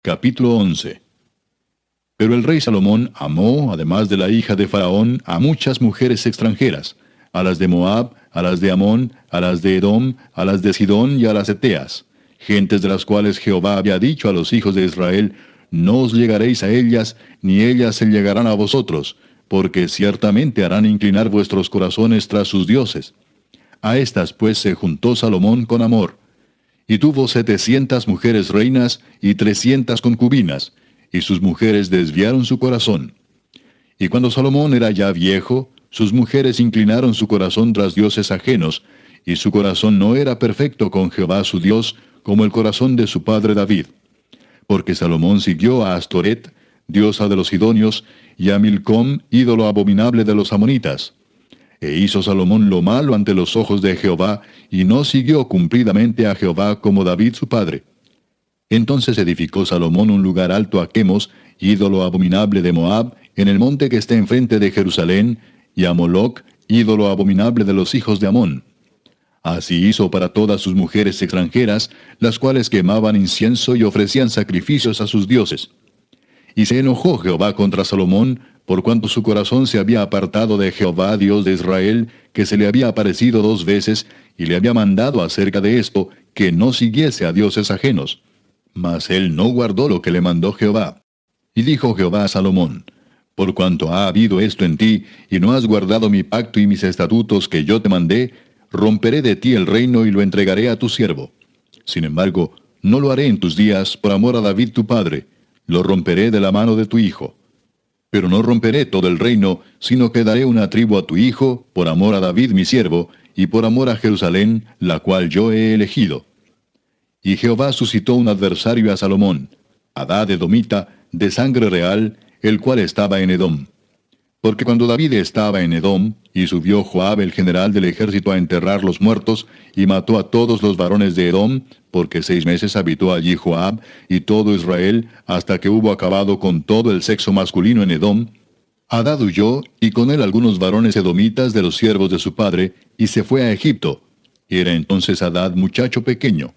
Capítulo 11. Pero el rey Salomón amó, además de la hija de Faraón, a muchas mujeres extranjeras, a las de Moab, a las de Amón, a las de Edom, a las de Sidón y a las eteas, gentes de las cuales Jehová había dicho a los hijos de Israel: no os llegaréis a ellas, ni ellas se llegarán a vosotros, porque ciertamente harán inclinar vuestros corazones tras sus dioses. A estas pues se juntó Salomón con amor. Y tuvo 700 mujeres reinas y 300 concubinas, y sus mujeres desviaron su corazón. Y cuando Salomón era ya viejo, sus mujeres inclinaron su corazón tras dioses ajenos, y su corazón no era perfecto con Jehová su Dios, como el corazón de su padre David. Porque Salomón siguió a Astoret, diosa de los sidonios, y a Milcom, ídolo abominable de los amonitas. E hizo Salomón lo malo ante los ojos de Jehová, y no siguió cumplidamente a Jehová como David su padre. Entonces edificó Salomón un lugar alto a Quemos, ídolo abominable de Moab, en el monte que está enfrente de Jerusalén, y a Moloc, ídolo abominable de los hijos de Amón. Así hizo para todas sus mujeres extranjeras, las cuales quemaban incienso y ofrecían sacrificios a sus dioses. Y se enojó Jehová contra Salomón, por cuanto su corazón se había apartado de Jehová, Dios de Israel, que se le había aparecido 2 veces, y le había mandado acerca de esto, que no siguiese a dioses ajenos. Mas él no guardó lo que le mandó Jehová. Y dijo Jehová a Salomón: por cuanto ha habido esto en ti, y no has guardado mi pacto y mis estatutos que yo te mandé, romperé de ti el reino y lo entregaré a tu siervo. Sin embargo, no lo haré en tus días por amor a David tu padre, lo romperé de la mano de tu hijo. Pero no romperé todo el reino, sino que daré una tribu a tu hijo, por amor a David mi siervo, y por amor a Jerusalén, la cual yo he elegido. Y Jehová suscitó un adversario a Salomón, Hadad edomita, de sangre real, el cual estaba en Edom. Porque cuando David estaba en Edom, y subió Joab el general del ejército a enterrar los muertos, y mató a todos los varones de Edom, porque 6 meses habitó allí Joab, y todo Israel, hasta que hubo acabado con todo el sexo masculino en Edom, Hadad huyó, y con él algunos varones edomitas de los siervos de su padre, y se fue a Egipto. Era entonces Hadad muchacho pequeño.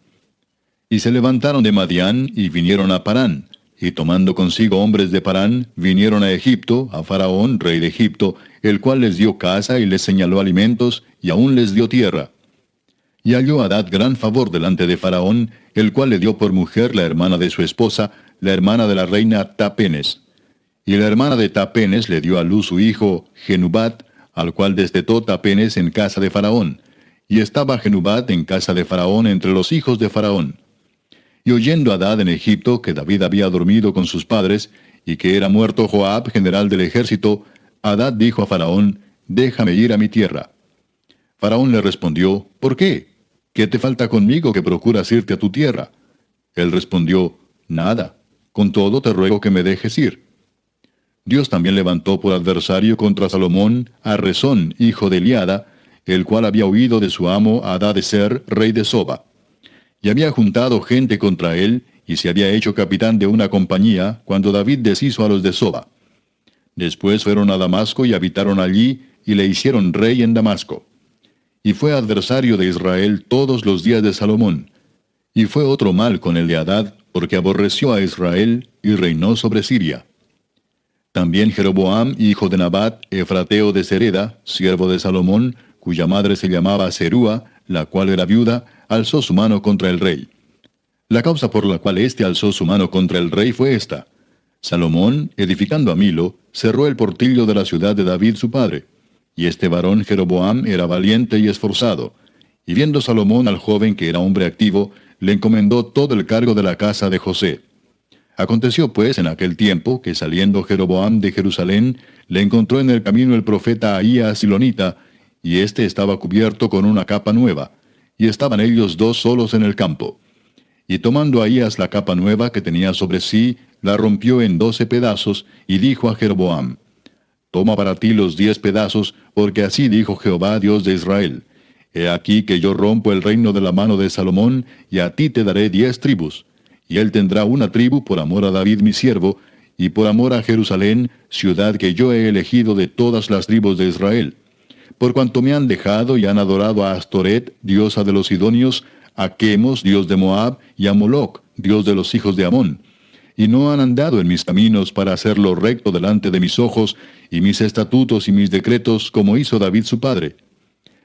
Y se levantaron de Madián, y vinieron a Parán. Y tomando consigo hombres de Parán, vinieron a Egipto, a Faraón, rey de Egipto, el cual les dio casa y les señaló alimentos, y aún les dio tierra. Y halló Hadad gran favor delante de Faraón, el cual le dio por mujer la hermana de su esposa, la hermana de la reina Tapenes. Y la hermana de Tapenes le dio a luz su hijo, Genubat, al cual destetó Tapenes en casa de Faraón. Y estaba Genubat en casa de Faraón entre los hijos de Faraón. Y oyendo Hadad en Egipto que David había dormido con sus padres, y que era muerto Joab, general del ejército, Hadad dijo a Faraón: déjame ir a mi tierra. Faraón le respondió: ¿por qué? ¿Qué te falta conmigo que procuras irte a tu tierra? Él respondió: nada, con todo te ruego que me dejes ir. Dios también levantó por adversario contra Salomón a Rezón, hijo de Eliada, el cual había huido de su amo Hadadezer, rey de Soba. Y había juntado gente contra él, y se había hecho capitán de una compañía, cuando David deshizo a los de Soba. Después fueron a Damasco y habitaron allí, y le hicieron rey en Damasco. Y fue adversario de Israel todos los días de Salomón. Y fue otro mal con el de Hadad, porque aborreció a Israel, y reinó sobre Siria. También Jeroboam, hijo de Nabat, efrateo de Sereda, siervo de Salomón, cuya madre se llamaba Serúa, la cual era viuda, alzó su mano contra el rey. La causa por la cual éste alzó su mano contra el rey fue esta: Salomón, edificando a Milo, cerró el portillo de la ciudad de David su padre. Y este varón Jeroboam era valiente y esforzado. Y viendo Salomón al joven que era hombre activo, le encomendó todo el cargo de la casa de José. Aconteció pues en aquel tiempo que saliendo Jeroboam de Jerusalén, le encontró en el camino el profeta Ahías Silonita, y éste estaba cubierto con una capa nueva, y estaban ellos 2 solos en el campo. Y tomando Ahías la capa nueva que tenía sobre sí, la rompió en 12 pedazos, y dijo a Jeroboam: toma para ti los 10 pedazos, porque así dijo Jehová, Dios de Israel: he aquí que yo rompo el reino de la mano de Salomón, y a ti te daré 10 tribus. Y él tendrá una tribu por amor a David mi siervo, y por amor a Jerusalén, ciudad que yo he elegido de todas las tribus de Israel. Por cuanto me han dejado y han adorado a Astoret, diosa de los sidonios, a Quemos, dios de Moab, y a Moloc, dios de los hijos de Amón. y no han andado en mis caminos para hacerlo recto delante de mis ojos, y mis estatutos y mis decretos, como hizo David su padre.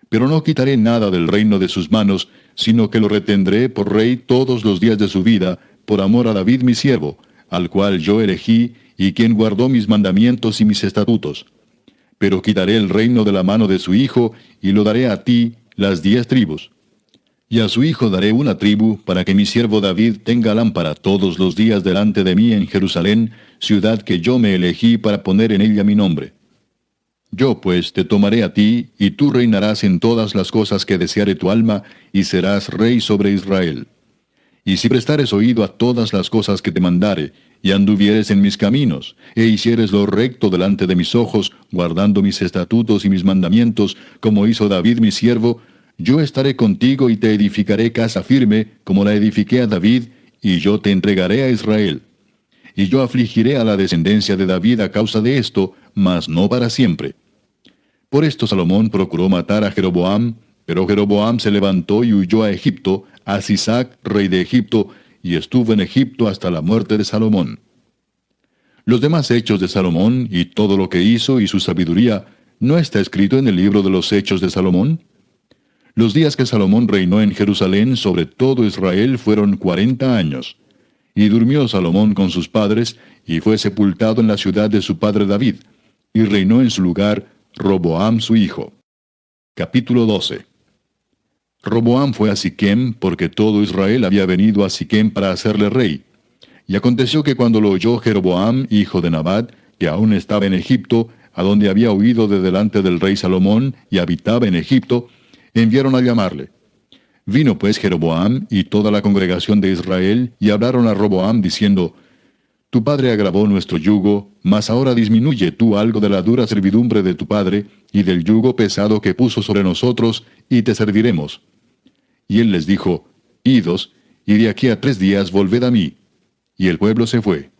Pero no quitaré nada del reino de sus manos, sino que lo retendré por rey todos los días de su vida, por amor a David mi siervo, al cual yo elegí, y quien guardó mis mandamientos y mis estatutos. Pero quitaré el reino de la mano de su hijo, y lo daré a ti, las 10 tribus. Y a su hijo daré una tribu, para que mi siervo David tenga lámpara todos los días delante de mí en Jerusalén, ciudad que yo me elegí para poner en ella mi nombre. Yo pues te tomaré a ti, y tú reinarás en todas las cosas que deseare tu alma, y serás rey sobre Israel. Y si prestares oído a todas las cosas que te mandare, y anduvieres en mis caminos, e hicieres lo recto delante de mis ojos, guardando mis estatutos y mis mandamientos, como hizo David mi siervo, yo estaré contigo y te edificaré casa firme, como la edifiqué a David, y yo te entregaré a Israel. Y yo afligiré a la descendencia de David a causa de esto, mas no para siempre. Por esto Salomón procuró matar a Jeroboam, pero Jeroboam se levantó y huyó a Egipto, a Sisac, rey de Egipto, y estuvo en Egipto hasta la muerte de Salomón. Los demás hechos de Salomón, y todo lo que hizo y su sabiduría, ¿no está escrito en el libro de los hechos de Salomón? Los días que Salomón reinó en Jerusalén sobre todo Israel fueron 40 años. Y durmió Salomón con sus padres, y fue sepultado en la ciudad de su padre David, y reinó en su lugar Roboam su hijo. Capítulo 12. Roboam fue a Siquem, porque todo Israel había venido a Siquem para hacerle rey. Y aconteció que cuando lo oyó Jeroboam, hijo de Nabat, que aún estaba en Egipto, a donde había huido de delante del rey Salomón, y habitaba en Egipto, enviaron a llamarle. Vino pues Jeroboam y toda la congregación de Israel, y hablaron a Roboam, diciendo, Tu padre agravó nuestro yugo, mas ahora disminuye tú algo de la dura servidumbre de tu padre, y del yugo pesado que puso sobre nosotros, y te serviremos. Y él les dijo, Idos, y de aquí a 3 días volved a mí. Y el pueblo se fue.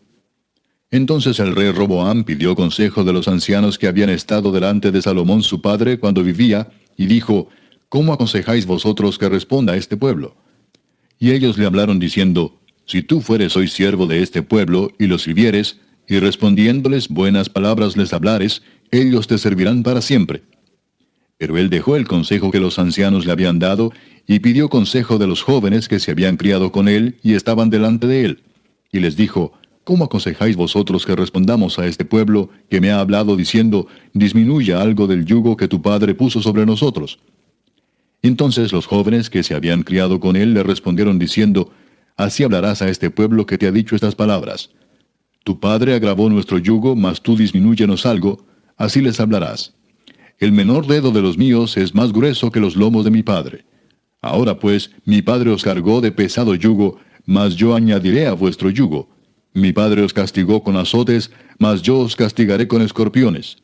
Entonces el rey Roboam pidió consejo de los ancianos que habían estado delante de Salomón su padre cuando vivía, y dijo, ¿Cómo aconsejáis vosotros que responda a este pueblo? Y ellos le hablaron diciendo, Si tú fueres hoy siervo de este pueblo, y los sirvieres, y respondiéndoles buenas palabras les hablares, ellos te servirán para siempre. Pero él dejó el consejo que los ancianos le habían dado, y pidió consejo de los jóvenes que se habían criado con él, y estaban delante de él. Y les dijo, ¿Cómo aconsejáis vosotros que respondamos a este pueblo que me ha hablado diciendo, disminuya algo del yugo que tu padre puso sobre nosotros? Entonces los jóvenes que se habían criado con él le respondieron diciendo, Así hablarás a este pueblo que te ha dicho estas palabras. Tu padre agravó nuestro yugo, mas tú disminúyenos algo, así les hablarás. El menor dedo de los míos es más grueso que los lomos de mi padre. Ahora pues, mi padre os cargó de pesado yugo, mas yo añadiré a vuestro yugo. Mi padre os castigó con azotes, mas yo os castigaré con escorpiones.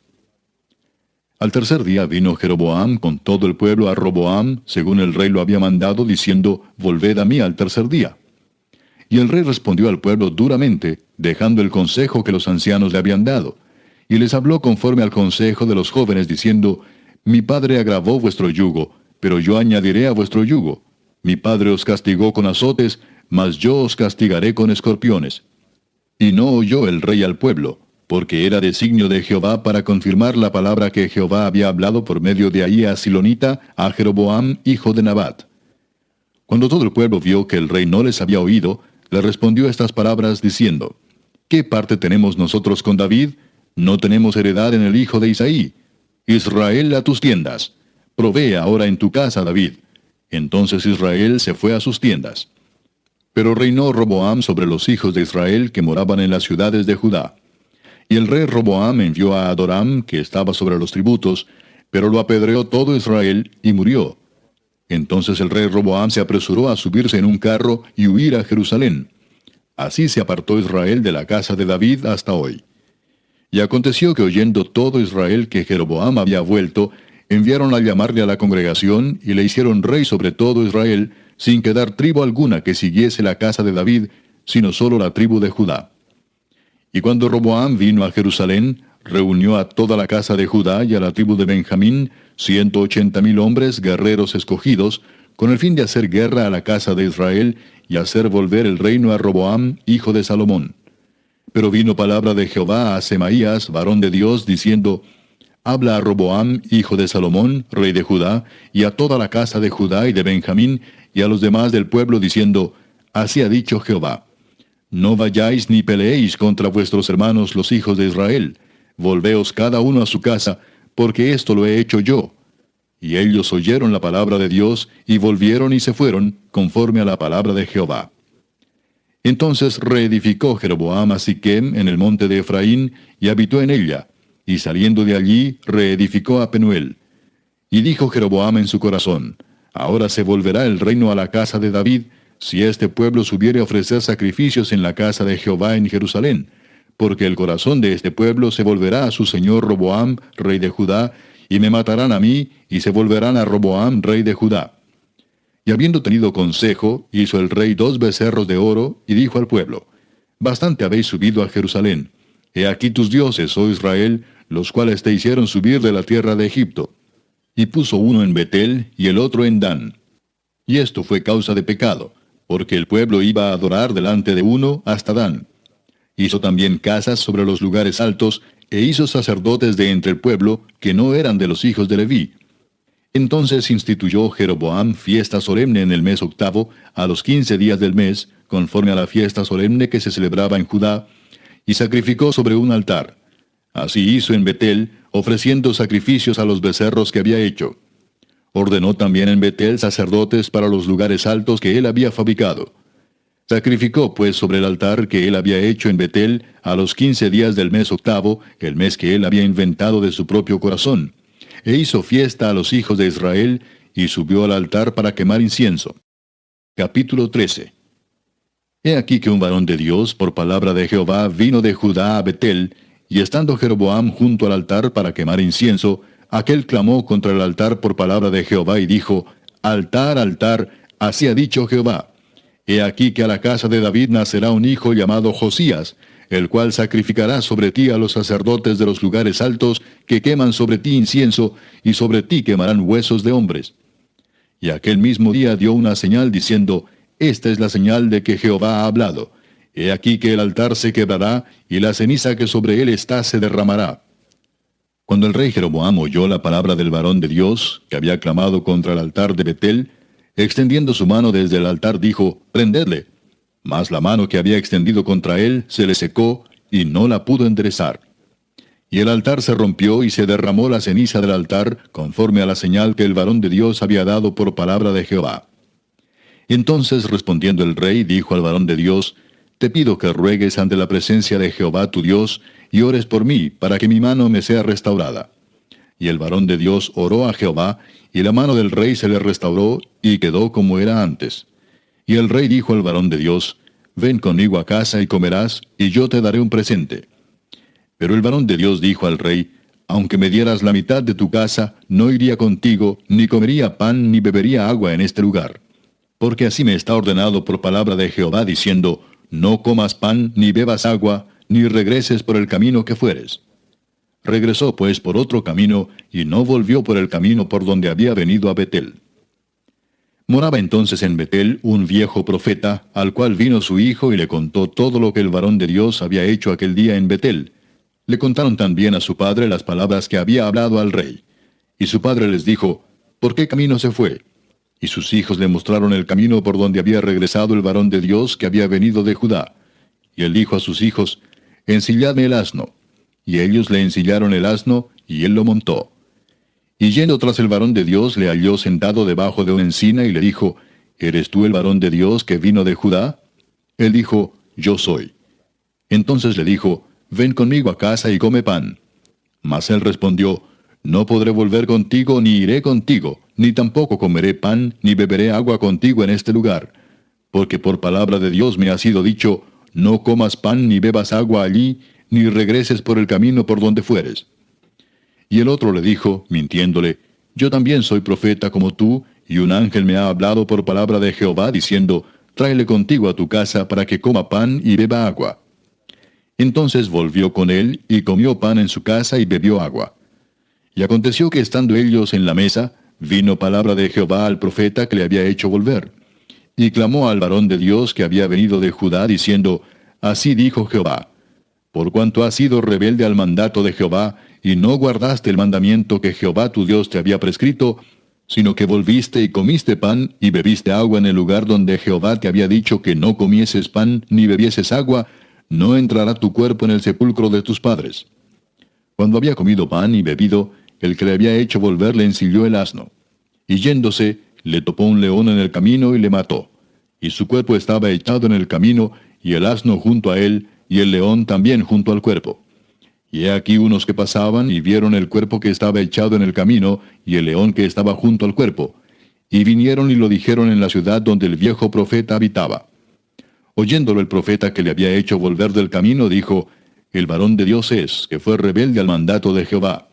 Al tercer día vino Jeroboam con todo el pueblo a Roboam, según el rey lo había mandado, diciendo, Volved a mí al tercer día. Y el rey respondió al pueblo duramente, dejando el consejo que los ancianos le habían dado. Y les habló conforme al consejo de los jóvenes, diciendo, Mi padre agravó vuestro yugo, pero yo añadiré a vuestro yugo. Mi padre os castigó con azotes, mas yo os castigaré con escorpiones. Y no oyó el rey al pueblo, porque era designio de Jehová para confirmar la palabra que Jehová había hablado por medio de Ahías Silonita a Jeroboam, hijo de Nabat. Cuando todo el pueblo vio que el rey no les había oído, le respondió estas palabras diciendo, ¿Qué parte tenemos nosotros con David? No tenemos heredad en el hijo de Isaí. Israel a tus tiendas. Provee ahora en tu casa, David. Entonces Israel se fue a sus tiendas. Pero reinó Roboam sobre los hijos de Israel que moraban en las ciudades de Judá. Y el rey Roboam envió a Adoram, que estaba sobre los tributos, pero lo apedreó todo Israel, y murió. Entonces el rey Roboam se apresuró a subirse en un carro y huir a Jerusalén. Así se apartó Israel de la casa de David hasta hoy. Y aconteció que oyendo todo Israel que Jeroboam había vuelto, enviaron a llamarle a la congregación, y le hicieron rey sobre todo Israel, sin quedar tribu alguna que siguiese la casa de David, sino solo la tribu de Judá. Y cuando Roboam vino a Jerusalén, reunió a toda la casa de Judá y a la tribu de Benjamín, 180,000 hombres guerreros escogidos, con el fin de hacer guerra a la casa de Israel y hacer volver el reino a Roboam, hijo de Salomón. Pero vino palabra de Jehová a Semaías, varón de Dios, diciendo, Habla a Roboam, hijo de Salomón, rey de Judá, y a toda la casa de Judá y de Benjamín, y a los demás del pueblo, diciendo, Así ha dicho Jehová, No vayáis ni peleéis contra vuestros hermanos los hijos de Israel, volveos cada uno a su casa, porque esto lo he hecho yo. Y ellos oyeron la palabra de Dios, y volvieron y se fueron, conforme a la palabra de Jehová. Entonces reedificó Jeroboam a Siquem en el monte de Efraín, y habitó en ella, y saliendo de allí reedificó a Penuel. Y dijo Jeroboam en su corazón, Ahora se volverá el reino a la casa de David, si este pueblo subiere a ofrecer sacrificios en la casa de Jehová en Jerusalén, porque el corazón de este pueblo se volverá a su señor Roboam, rey de Judá, y me matarán a mí, y se volverán a Roboam, rey de Judá. Y habiendo tenido consejo, hizo el rey 2 becerros de oro, y dijo al pueblo, Bastante habéis subido a Jerusalén. He aquí tus dioses, oh Israel, los cuales te hicieron subir de la tierra de Egipto. Y puso uno en Betel, y el otro en Dan. Y esto fue causa de pecado, porque el pueblo iba a adorar delante de uno hasta Dan. Hizo también casas sobre los lugares altos, e hizo sacerdotes de entre el pueblo, que no eran de los hijos de Leví. Entonces instituyó Jeroboam fiesta solemne en el mes octavo, a los 15 días del mes, conforme a la fiesta solemne que se celebraba en Judá, y sacrificó sobre un altar. Así hizo en Betel, ofreciendo sacrificios a los becerros que había hecho. Ordenó también en Betel sacerdotes para los lugares altos que él había fabricado. Sacrificó pues sobre el altar que él había hecho en Betel a los 15 días del mes octavo, el mes que él había inventado de su propio corazón. E hizo fiesta a los hijos de Israel, y subió al altar para quemar incienso. Capítulo 13. He aquí que un varón de Dios, por palabra de Jehová, vino de Judá a Betel, y estando Jeroboam junto al altar para quemar incienso, aquel clamó contra el altar por palabra de Jehová y dijo, Altar, altar, así ha dicho Jehová. He aquí que a la casa de David nacerá un hijo llamado Josías, el cual sacrificará sobre ti a los sacerdotes de los lugares altos, que queman sobre ti incienso, y sobre ti quemarán huesos de hombres. Y aquel mismo día dio una señal diciendo, Esta es la señal de que Jehová ha hablado. He aquí que el altar se quebrará, y la ceniza que sobre él está se derramará. Cuando el rey Jeroboam oyó la palabra del varón de Dios, que había clamado contra el altar de Betel, extendiendo su mano desde el altar dijo, Prendedle. Mas la mano que había extendido contra él se le secó, y no la pudo enderezar. Y el altar se rompió, y se derramó la ceniza del altar, conforme a la señal que el varón de Dios había dado por palabra de Jehová. Entonces respondiendo el rey, dijo al varón de Dios, Te pido que ruegues ante la presencia de Jehová tu Dios, y ores por mí, para que mi mano me sea restaurada. Y el varón de Dios oró a Jehová, y la mano del rey se le restauró, y quedó como era antes. Y el rey dijo al varón de Dios, Ven conmigo a casa y comerás, y yo te daré un presente. Pero el varón de Dios dijo al rey, Aunque me dieras la mitad de tu casa, no iría contigo, ni comería pan, ni bebería agua en este lugar. Porque así me está ordenado por palabra de Jehová, diciendo, No comas pan, ni bebas agua, ni regreses por el camino que fueres. Regresó pues por otro camino, y no volvió por el camino por donde había venido a Betel. Moraba entonces en Betel un viejo profeta, al cual vino su hijo y le contó todo lo que el varón de Dios había hecho aquel día en Betel. Le contaron también a su padre las palabras que había hablado al rey. Y su padre les dijo, ¿por qué camino se fue? Y sus hijos le mostraron el camino por donde había regresado el varón de Dios que había venido de Judá. Y él dijo a sus hijos, Ensilladme el asno. Y ellos le ensillaron el asno, y él lo montó. Y yendo tras el varón de Dios, le halló sentado debajo de una encina, y le dijo, ¿Eres tú el varón de Dios que vino de Judá? Él dijo, Yo soy. Entonces le dijo, Ven conmigo a casa y come pan. Mas él respondió, No podré volver contigo, ni iré contigo, ni tampoco comeré pan, ni beberé agua contigo en este lugar. Porque por palabra de Dios me ha sido dicho, No comas pan, ni bebas agua allí, ni regreses por el camino por donde fueres. Y el otro le dijo, mintiéndole, Yo también soy profeta como tú, y un ángel me ha hablado por palabra de Jehová, diciendo, Tráele contigo a tu casa para que coma pan y beba agua. Entonces volvió con él, y comió pan en su casa y bebió agua. Y aconteció que estando ellos en la mesa, vino palabra de Jehová al profeta que le había hecho volver. Y clamó al varón de Dios que había venido de Judá, diciendo, Así dijo Jehová, por cuanto has sido rebelde al mandato de Jehová, y no guardaste el mandamiento que Jehová tu Dios te había prescrito, sino que volviste y comiste pan y bebiste agua en el lugar donde Jehová te había dicho que no comieses pan ni bebieses agua, no entrará tu cuerpo en el sepulcro de tus padres. Cuando había comido pan y bebido, el que le había hecho volver le ensilló el asno. Y yéndose, le topó un león en el camino y le mató. Y su cuerpo estaba echado en el camino, y el asno junto a él, y el león también junto al cuerpo. Y he aquí unos que pasaban y vieron el cuerpo que estaba echado en el camino, y el león que estaba junto al cuerpo. Y vinieron y lo dijeron en la ciudad donde el viejo profeta habitaba. Oyéndolo el profeta que le había hecho volver del camino, dijo, el varón de Dios es, que fue rebelde al mandato de Jehová.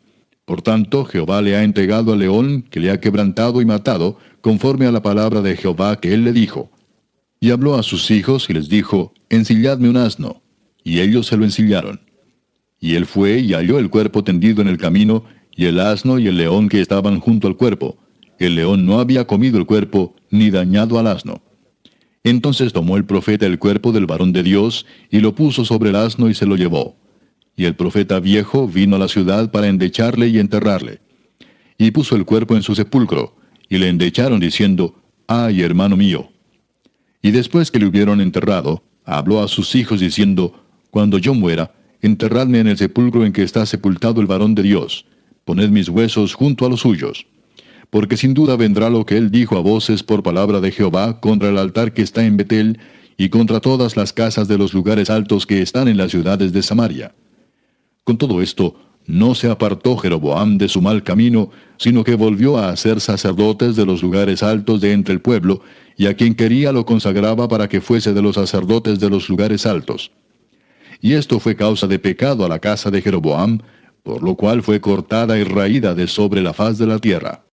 Por tanto, Jehová le ha entregado al león, que le ha quebrantado y matado, conforme a la palabra de Jehová que él le dijo. Y habló a sus hijos y les dijo, ensilladme un asno. Y ellos se lo ensillaron. Y él fue y halló el cuerpo tendido en el camino, y el asno y el león que estaban junto al cuerpo. El león no había comido el cuerpo, ni dañado al asno. Entonces tomó el profeta el cuerpo del varón de Dios, y lo puso sobre el asno y se lo llevó. Y el profeta viejo vino a la ciudad para endecharle y enterrarle. Y puso el cuerpo en su sepulcro, y le endecharon diciendo, ay, hermano mío. Y después que le hubieron enterrado, habló a sus hijos diciendo, cuando yo muera, enterradme en el sepulcro en que está sepultado el varón de Dios, poned mis huesos junto a los suyos. Porque sin duda vendrá lo que él dijo a voces por palabra de Jehová contra el altar que está en Betel, y contra todas las casas de los lugares altos que están en las ciudades de Samaria. Con todo esto, no se apartó Jeroboam de su mal camino, sino que volvió a hacer sacerdotes de los lugares altos de entre el pueblo, y a quien quería lo consagraba para que fuese de los sacerdotes de los lugares altos. Y esto fue causa de pecado a la casa de Jeroboam, por lo cual fue cortada y raída de sobre la faz de la tierra.